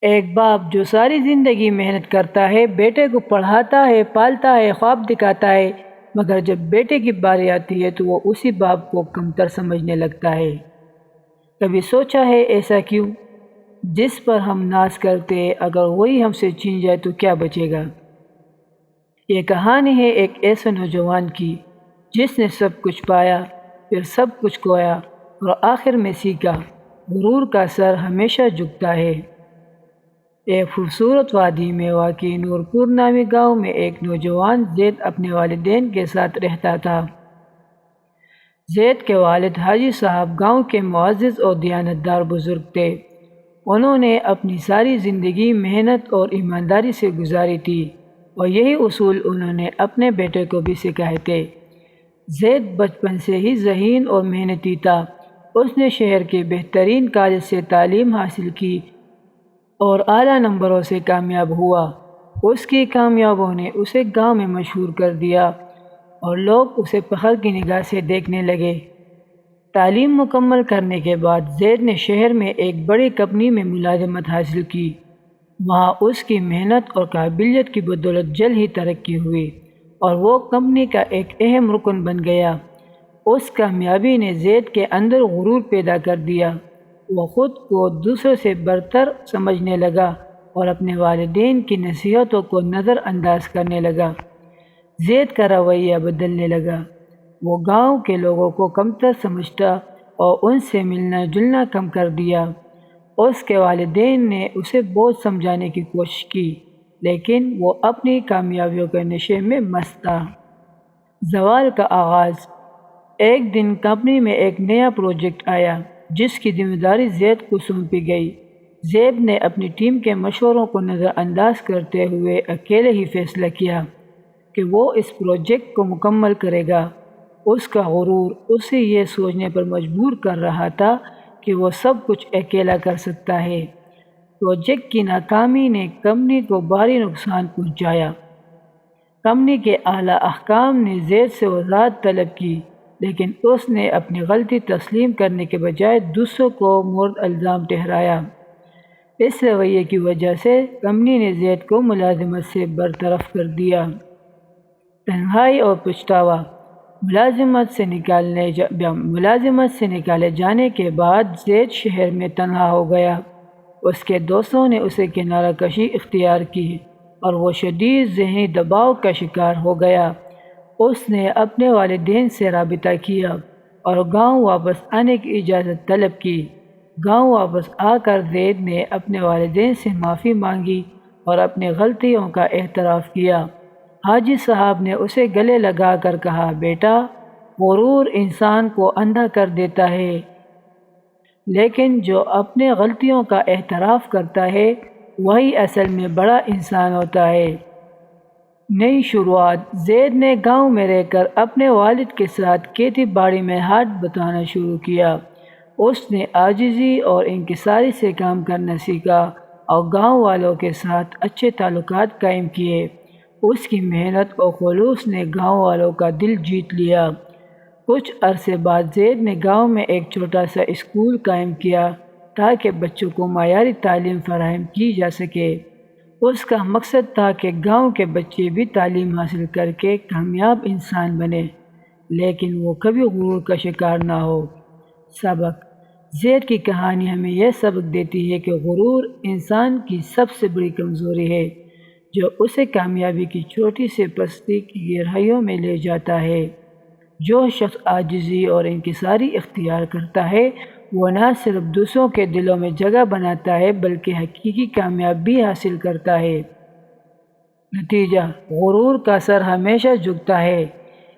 ایک باپ جو ساری زندگی محنت کرتا ہے، بیٹے کو پڑھاتا ہے، پالتا ہے، خواب دکھاتا ہے، مگر جب بیٹے کی باری آتی ہے تو وہ اسی باپ کو کمتر سمجھنے لگتا ہے۔ کبھی سوچا ہے ایسا کیوں؟ جس پر ہم ناز کرتے اگر وہی ہم سے چھین جائے تو کیا بچے گا؟ یہ کہانی ہے ایک ایسے نوجوان کی جس نے سب کچھ پایا، پھر سب کچھ کھویا اور آخر میں سیکھا غرور کا سر ہمیشہ جھکتا ہے۔ ایک خوبصورت وادی میں واقع نورپور نامی گاؤں میں ایک نوجوان زید اپنے والدین کے ساتھ رہتا تھا۔ زید کے والد حاجی صاحب گاؤں کے معزز اور دیانتدار بزرگ تھے۔ انہوں نے اپنی ساری زندگی محنت اور ایمانداری سے گزاری تھی اور یہی اصول انہوں نے اپنے بیٹے کو بھی سکھائے تھے۔ زید بچپن سے ہی ذہین اور محنتی تھا۔ اس نے شہر کے بہترین کالج سے تعلیم حاصل کی اور اعلیٰ نمبروں سے کامیاب ہوا۔ اس کی کامیابیوں نے اسے گاؤں میں مشہور کر دیا اور لوگ اسے فخر کی نگاہ سے دیکھنے لگے۔ تعلیم مکمل کرنے کے بعد زید نے شہر میں ایک بڑی کمپنی میں ملازمت حاصل کی۔ وہاں اس کی محنت اور قابلیت کی بدولت جلد ہی ترقی ہوئی اور وہ کمپنی کا ایک اہم رکن بن گیا۔ اس کامیابی نے زید کے اندر غرور پیدا کر دیا۔ وہ خود کو دوسروں سے برتر سمجھنے لگا اور اپنے والدین کی نصیحتوں کو نظر انداز کرنے لگا۔ زید کا رویہ بدلنے لگا۔ وہ گاؤں کے لوگوں کو کمتر سمجھتا اور ان سے ملنا جلنا کم کر دیا۔ اس کے والدین نے اسے بہت سمجھانے کی کوشش کی، لیکن وہ اپنی کامیابیوں کے نشے میں مست تھا۔ زوال کا آغاز۔ ایک دن کمپنی میں ایک نیا پروجیکٹ آیا جس کی ذمہ داری زید کو سونپی گئی۔ زید نے اپنی ٹیم کے مشوروں کو نظر انداز کرتے ہوئے اکیلے ہی فیصلہ کیا کہ وہ اس پروجیکٹ کو مکمل کرے گا۔ اس کا غرور اسے یہ سوچنے پر مجبور کر رہا تھا کہ وہ سب کچھ اکیلا کر سکتا ہے۔ پروجیکٹ کی ناکامی نے کمپنی کو بھاری نقصان پہنچایا۔ کمپنی کے اعلیٰ حکام نے زید سے وضاحت طلب کی، لیکن اس نے اپنی غلطی تسلیم کرنے کے بجائے دوسروں کو مورد الزام ٹھہرایا۔ اس رویے کی وجہ سے کمپنی نے زید کو ملازمت سے برطرف کر دیا۔ تنہائی اور پچھتاوا۔ ملازمت سے نکالے جانے کے بعد زید شہر میں تنہا ہو گیا۔ اس کے دوستوں نے اسے کنارہ کشی اختیار کی اور وہ شدید ذہنی دباؤ کا شکار ہو گیا۔ اس نے اپنے والدین سے رابطہ کیا اور گاؤں واپس آنے کی اجازت طلب کی۔ گاؤں واپس آ کر زید نے اپنے والدین سے معافی مانگی اور اپنی غلطیوں کا اعتراف کیا۔ حاجی صاحب نے اسے گلے لگا کر کہا، بیٹا، غرور انسان کو اندھا کر دیتا ہے، لیکن جو اپنے غلطیوں کا اعتراف کرتا ہے وہی اصل میں بڑا انسان ہوتا ہے۔ نئی شروعات۔ زید نے گاؤں میں رہ کر اپنے والد کے ساتھ کھیتی باڑی میں ہاتھ بٹانا شروع کیا۔ اس نے عاجزی اور انکساری سے کام کرنا سیکھا اور گاؤں والوں کے ساتھ اچھے تعلقات قائم کیے۔ اس کی محنت اور خلوص نے گاؤں والوں کا دل جیت لیا۔ کچھ عرصے بعد زید نے گاؤں میں ایک چھوٹا سا اسکول قائم کیا تاکہ بچوں کو معیاری تعلیم فراہم کی جا سکے۔ اس کا مقصد تھا کہ گاؤں کے بچے بھی تعلیم حاصل کر کے کامیاب انسان بنے، لیکن وہ کبھی غرور کا شکار نہ ہو۔ سبق۔ زید کی کہانی ہمیں یہ سبق دیتی ہے کہ غرور انسان کی سب سے بڑی کمزوری ہے، جو اسے کامیابی کی چوٹی سے پستی کی گہرائیوں میں لے جاتا ہے۔ جو شخص عاجزی اور انکساری اختیار کرتا ہے وہ نہ صرف دوسروں کے دلوں میں جگہ بناتا ہے بلکہ حقیقی کامیابی حاصل کرتا ہے۔ نتیجہ، غرور کا سر ہمیشہ جھکتا ہے۔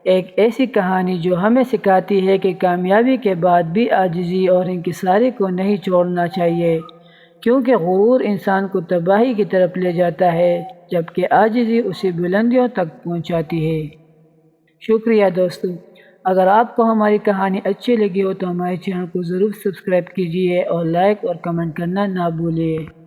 ایک ایسی کہانی جو ہمیں سکھاتی ہے کہ کامیابی کے بعد بھی عاجزی اور انکساری کو نہیں چھوڑنا چاہیے، کیونکہ غرور انسان کو تباہی کی طرف لے جاتا ہے جبکہ عاجزی اسے بلندیوں تک پہنچاتی ہے۔ شکریہ دوستو۔ اگر آپ کو ہماری کہانی اچھی لگی ہو تو ہمارے چینل کو ضرور سبسکرائب کیجیے اور لائک اور کمنٹ کرنا نہ بھولیں۔